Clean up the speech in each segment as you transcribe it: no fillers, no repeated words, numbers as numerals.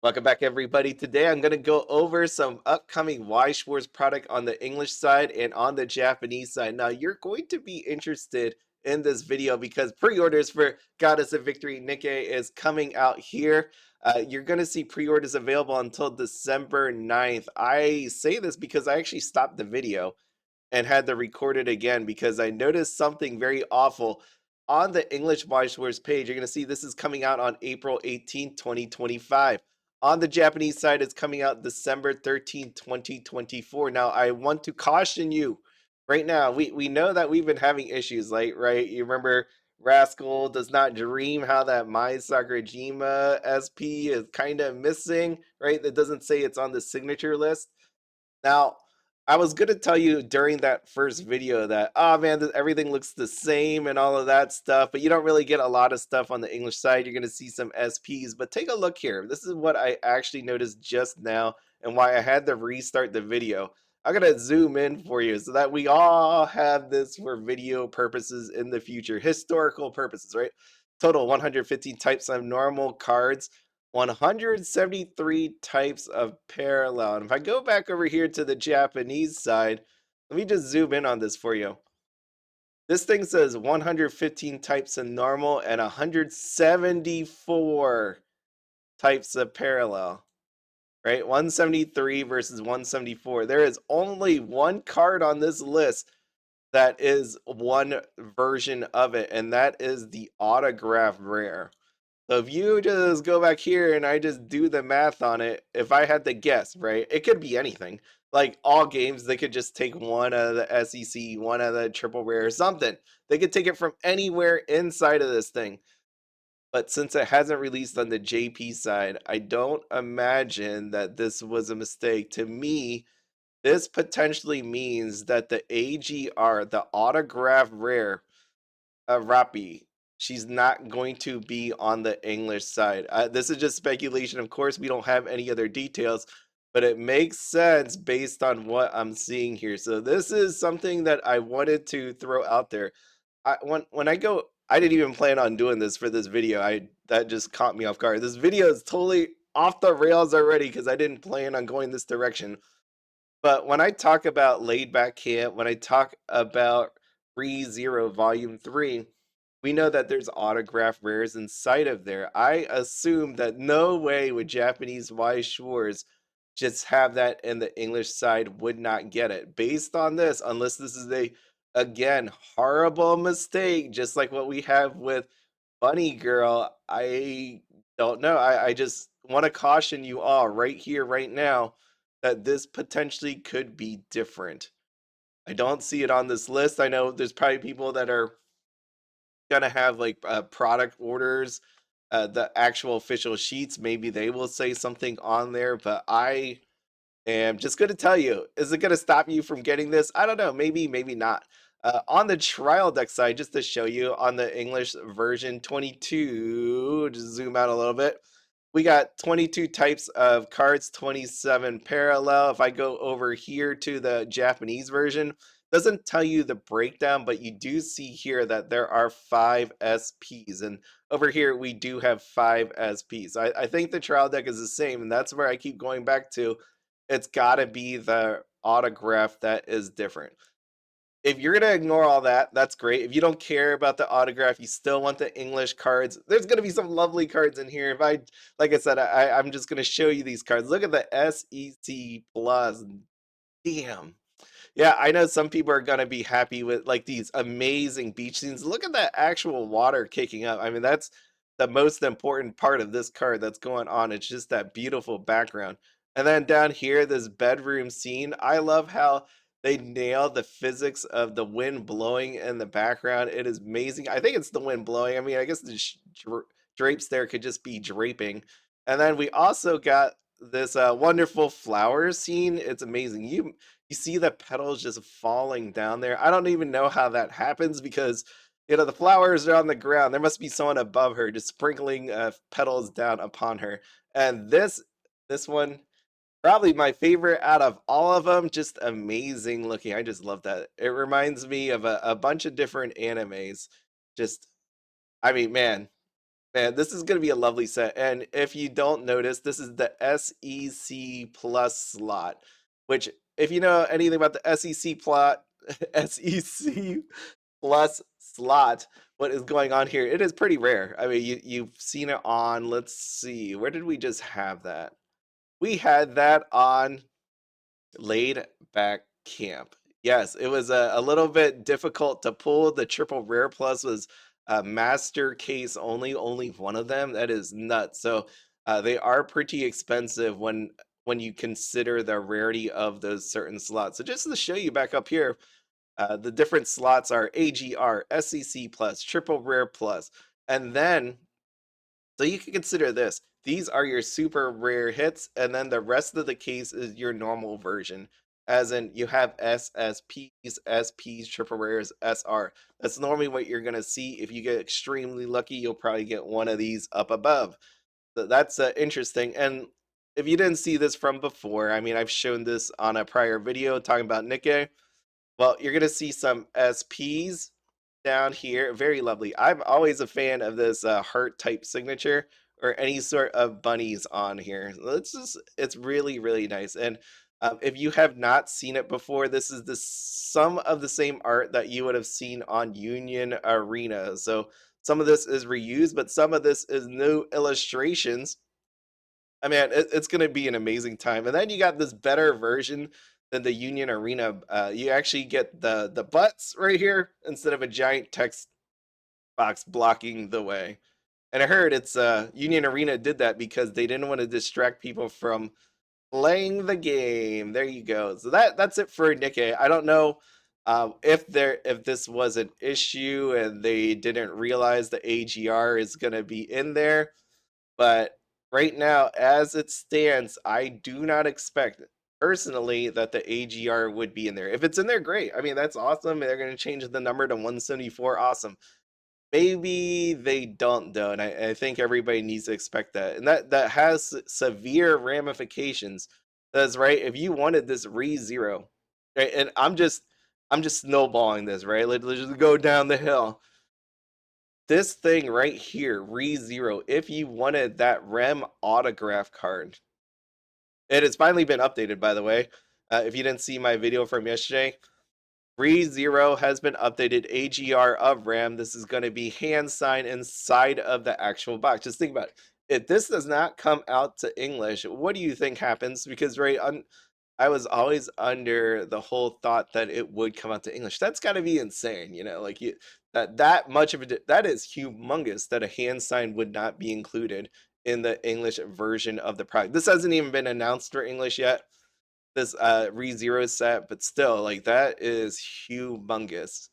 Welcome back, everybody. Today I'm going to go over some upcoming Weiss Schwarz product on the English side and on the Japanese side. Now, you're going to be interested in this video because pre-orders for Goddess of Victory Nikke is coming out here. You're going to see pre-orders available until December 9th. I say this because I actually stopped the video and had to record it again because I noticed something very awful. On the English Weiss Schwarz page, you're going to see this is coming out on April 18th, 2025. On the Japanese side, it's coming out December 13th, 2024. Now, I want to caution you right now. We know that we've been having issues, like, right? You remember Rascal Does Not Dream, how that Mai Sakurajima SP is kind of missing, right? That doesn't say it's on the signature list. Now, I was gonna tell you during that first video that, oh man, everything looks the same and all of that stuff, but you don't really get a lot of stuff on the English side. You're gonna see some SPs, but take a look here. This is what I actually noticed just now and why I had to restart the video. I'm gonna zoom in for you so that we all have this for video purposes in the future, historical purposes, right? Total 115 types of normal cards. 173 types of parallel. And if I go back over here to the Japanese side, let me just zoom in on this for you. This thing says 115 types of normal and 174 types of parallel, right? 173 versus 174. There is only one card on this list that is one version of it, and that is the autograph rare. So if you just go back here and I just do the math on it, if I had to guess, right, it could be anything. Like all games, they could just take one out of the SEC, one out of the triple rare, or something. They could take it from anywhere inside of this thing. But since it hasn't released on the JP side, I don't imagine that this was a mistake. To me, this potentially means that the AGR, the autograph rare, Lapi, she's not going to be on the English side. This is just speculation. Of course, we don't have any other details, but it makes sense based on what I'm seeing here. So this is something that I wanted to throw out there. When I go, I didn't even plan on doing this for this video. I That just caught me off guard. This video is totally off the rails already because I didn't plan on going this direction. But when I talk about laid back camp, when I talk about ReZero Volume 3, we know that there's autograph rares inside of there. I assume that no way would Japanese Weiss Schwarz just have that and the English side would not get it. Based on this, unless this is a, again, horrible mistake, just like what we have with Bunny Girl, I don't know. I just want to caution you all right here, right now, that this potentially could be different. I don't see it on this list. I know there's probably people that are gonna have like product orders, the actual official sheets. Maybe they will say something on there, but I am just gonna tell you: is it gonna stop you from getting this? I don't know. Maybe, maybe not. On the trial deck side, just to show you on the English version 22, just zoom out a little bit. We got 22 types of cards, 27 parallel. If I go over here to the Japanese version, doesn't tell you the breakdown, but you do see here that there are 5 SPs. And over here, we do have 5 SPs. I think the trial deck is the same, and that's where I keep going back to. It's got to be the autograph that is different. If you're gonna ignore all that, that's great. If you don't care about the autograph, you still want the English cards. There's gonna be some lovely cards in here. If I, like I said, I'm just gonna show you these cards. Look at the SEC Plus. Damn. Yeah, I know some people are gonna be happy with like these amazing beach scenes. Look at that actual water kicking up. I mean, that's the most important part of this card that's going on. It's just that beautiful background. And then down here, this bedroom scene. I love how they nailed the physics of the wind blowing in the background. It is amazing. I think it's the wind blowing. I mean, I guess the drapes there could just be draping. And then we also got this wonderful flower scene. It's amazing. You see the petals just falling down there. I don't even know how that happens because the flowers are on the ground. There must be someone above her just sprinkling petals down upon her. And this one, probably my favorite out of all of them. Just amazing looking. I just love that. It reminds me of a bunch of different animes. Just, I mean, man, Man, this is going to be a lovely set. And if you don't notice, this is the SEC plus slot, which, if you know anything about the SEC plot, SEC plus slot, what is going on here, it is pretty rare. I mean, you've seen it on, let's see, where did we just have that? We had that on Laid Back Camp. Yes, it was a little bit difficult to pull. The triple rare plus was master case only one of them. That is nuts. So they are pretty expensive when you consider the rarity of those certain slots. So just to show you back up here, the different slots are AGR, SEC plus, triple rare plus, and then so you can consider this. These are your super rare hits, and then the rest of the case is your normal version. As in, you have SSPs, SPs, triple rares, SR. That's normally what you're going to see. If you get extremely lucky, you'll probably get one of these up above. So that's interesting. And if you didn't see this from before, I mean, I've shown this on a prior video talking about Nikke. Well, you're going to see some SPs down here. Very lovely. I'm always a fan of this heart type signature or any sort of bunnies on here. It's really, really nice. And if you have not seen it before, this is some of the same art that you would have seen on Union Arena. So some of this is reused, but some of this is new illustrations. I mean, it's going to be an amazing time. And then you got this better version than the Union Arena. You actually get the butts right here instead of a giant text box blocking the way. And I heard it's Union Arena did that because they didn't want to distract people from playing the game. There you go. So that's it for Nikke. I don't know if this was an issue and they didn't realize the AGR is going to be in there. But right now, as it stands, I do not expect personally that the AGR would be in there. If it's in there, great. I mean, that's awesome. They're going to change the number to 174. Awesome. Maybe they don't though, and I think everybody needs to expect that. And that has severe ramifications. That's right. If you wanted this re-zero, right, and I'm just snowballing this, right? Let's just go down the hill. This thing right here, re-zero, if you wanted that Rem autograph card, it has finally been updated, by the way. If you didn't see my video from yesterday, re-zero has been updated. AGR of Ram. This is going to be hand signed inside of the actual box. Just think about it. If this does not come out to English, what do you think happens? Because I was always under the whole thought that it would come out to English. That's got to be insane, like that much of it. That is humongous that a hand sign would not be included in the English version of the product. This hasn't even been announced for English yet. This re-zero set, but still, like, that is humongous.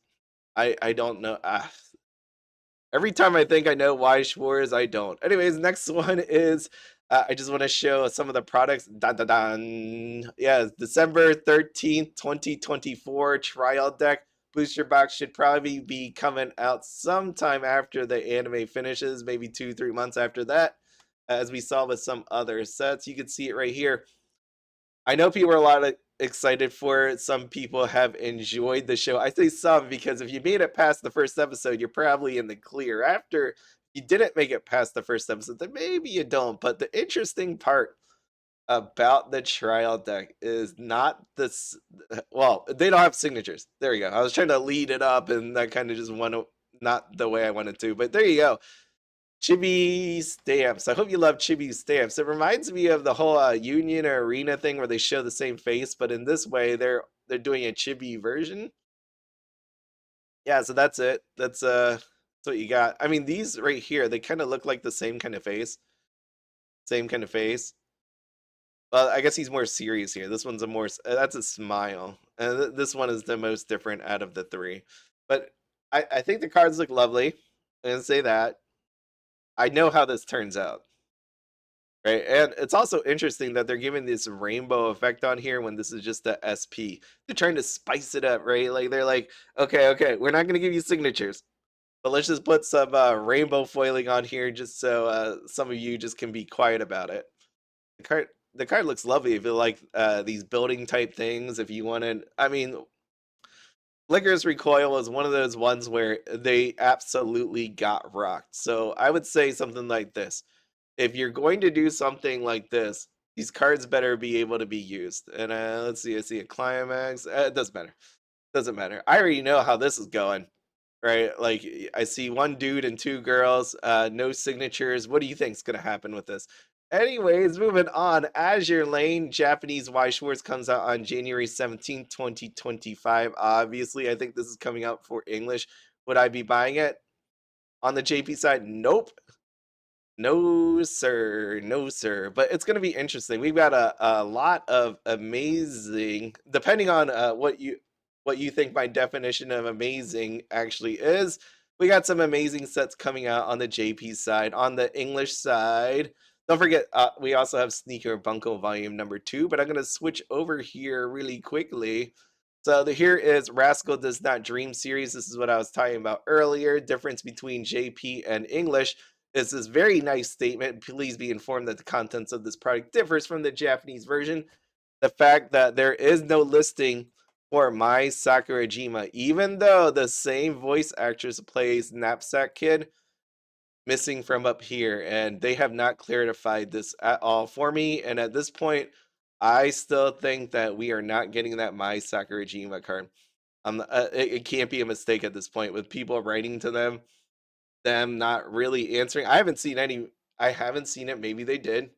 I don't know. Every time I think I know Weiss Schwarz, I don't. Anyways, next one is I just want to show some of the products. Dandadan. Yeah, December 13th, 2024 trial deck. Booster box should probably be coming out sometime after the anime finishes, maybe 2-3 months after that. As we saw with some other sets, you can see it right here. I know people are a lot excited for it. Some people have enjoyed the show. I say some because if you made it past the first episode, you're probably in the clear. After you didn't make it past the first episode, then maybe you don't. But the interesting part about the trial deck is not this. Well, they don't have signatures. There you go. I was trying to lead it up, and that kind of just went not the way I wanted to. But there you go. Chibi stamps. I hope you love chibi stamps. It reminds me of the whole Union or Arena thing where they show the same face, but in this way they're doing a chibi version. Yeah, so that's it. That's what you got. I mean, these right here, they kind of look like the same kind of face. Same kind of face. Well, I guess he's more serious here. This one's a more that's a smile. And this one is the most different out of the three. But I think the cards look lovely. I'm gonna say that. I know how this turns out. Right, and it's also interesting that they're giving this rainbow effect on here when this is just the SP. They're trying to spice it up, right? Like they're like, okay, we're not gonna give you signatures, but let's just put some rainbow foiling on here, just so some of you just can be quiet about it. The card looks lovely if you like these building type things. If you wanted, I mean, Licorice Recoil is one of those ones where they absolutely got rocked. So I would say something like this. If you're going to do something like this, these cards better be able to be used. And let's see, I see a climax. It doesn't matter. Doesn't matter. I already know how this is going, right? Like I see one dude and two girls, no signatures. What do you think's gonna happen with this? Anyways, moving on. Azur Lane, Japanese Weiss Schwarz comes out on January 17th, 2025. Obviously, I think this is coming out for English. Would I be buying it? On the JP side, nope. No, sir. No, sir. But it's going to be interesting. We've got a lot of amazing, depending on what you think my definition of amazing actually is. We got some amazing sets coming out on the JP side. On the English side, don't forget, we also have Sneaker Bunko Volume number 2. But I'm going to switch over here really quickly. So here is Rascal Does Not Dream series. This is what I was talking about earlier. Difference between JP and English is this very nice statement. Please be informed that the contents of this product differs from the Japanese version. The fact that there is no listing for Mai Sakurajima, even though the same voice actress plays Knapsack Kid, missing from up here, and they have not clarified this at all for me. And at this point, I still think that we are not getting that Mai Sakurajima card. It can't be a mistake at this point with people writing to them not really answering. I haven't seen any. I haven't seen it. Maybe they did.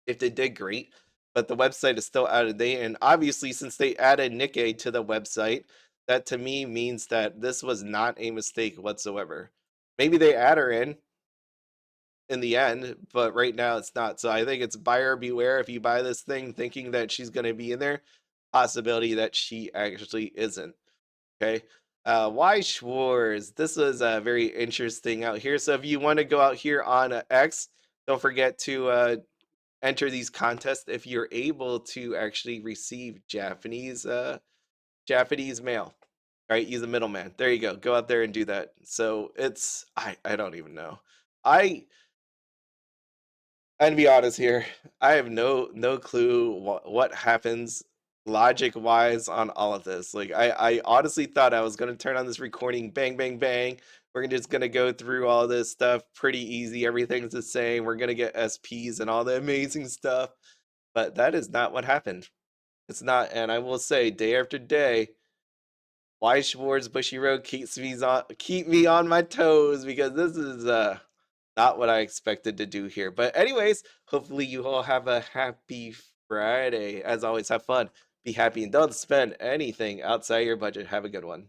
If they did, great. But the website is still out of date. And obviously, since they added Nikke to the website, that to me means that this was not a mistake whatsoever. Maybe they add her in the end, but right now it's not. So I think it's buyer beware if you buy this thing thinking that she's going to be in there. Possibility that she actually isn't. Okay. Weiss Schwarz. This was very interesting out here. So if you want to go out here on X, don't forget to enter these contests if you're able to actually receive Japanese mail. Right, use a middleman. There you go. Go out there and do that. So it's I don't even know. I And to be honest here, I have no clue what happens logic wise on all of this. Like I honestly thought I was gonna turn on this recording, bang, bang, bang. We're just gonna go through all this stuff pretty easy. Everything's the same. We're gonna get SPs and all the amazing stuff. But that is not what happened. It's not, and I will say, day after day, Weiss Schwarz Bushiroad keep me on my toes because this is not what I expected to do here. But anyways, hopefully you all have a happy Friday. As always, have fun, be happy, and don't spend anything outside your budget. Have a good one.